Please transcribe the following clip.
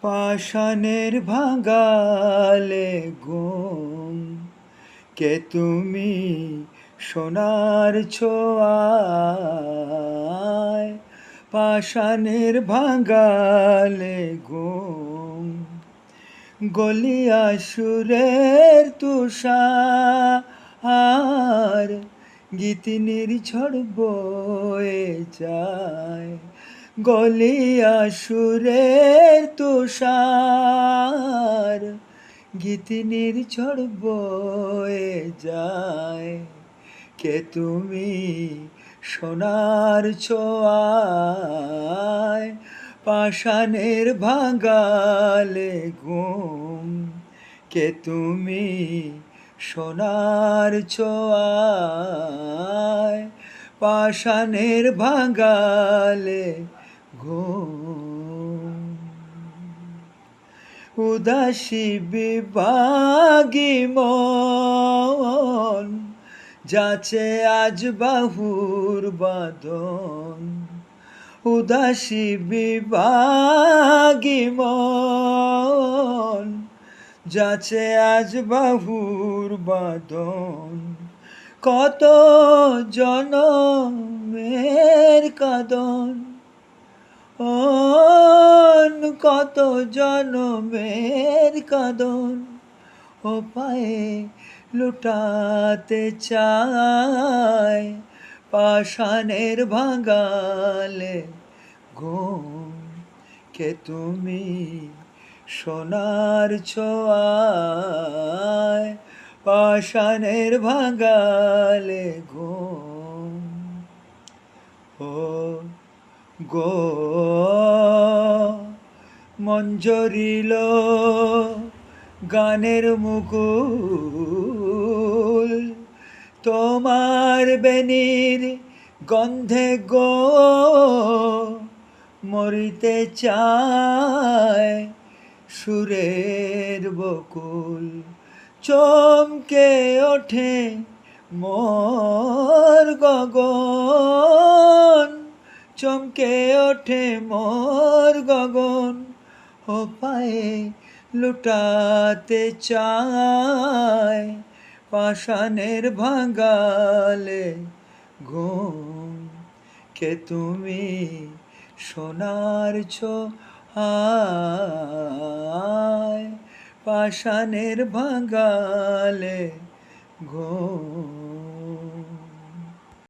পাষাণের ভাঙালে ঘুম, কে তুমি সোনার ছোঁয়ায়? পাষাণের ভাঙালে ঘুম, গলিয়া সুরের তুষার, গীতিনীর ঝড় বয়ে যায়। গলিয়া সুরের তুষার, গীতিনীর ঝড় বয়ে যায়। কে তুমি সোনার ছোঁয়ায়? পাষাণের ভাঙালে ঘুম, কে তুমি সোনার ছোঁয়ায়? পাষাণের ভাঙালে ঘুম। উদাসী বিভাগী মন, যাচে আজ বাহুর বাঁধন। উদাসী বিভাগী মন, যাচে আজ বাহুর বাঁধন। কত জনমের কাঁদন, কত জনমের কাঁদন, ও পায়ে লুটাতে চায়। পাষাণের ভাঙালে ঘুম, কে তুমি সোনার ছোঁয়ায়? পাষাণের ভাঙালে ঘুম। ও গো মঞ্জরিল গানের মুকুল, তোমার বেনির গন্ধে গো মরিতে চায় সুরের বকুল। চমকে ওঠে মোর গগন, চমকে ওঠে মোর গগন, ও পায়ে লুটাতে চায়। পাষাণের ভাঙালে ঘুম, কে তুমি সোনার ছোঁয়ায়? পাষাণের ভাঙালে ঘুম।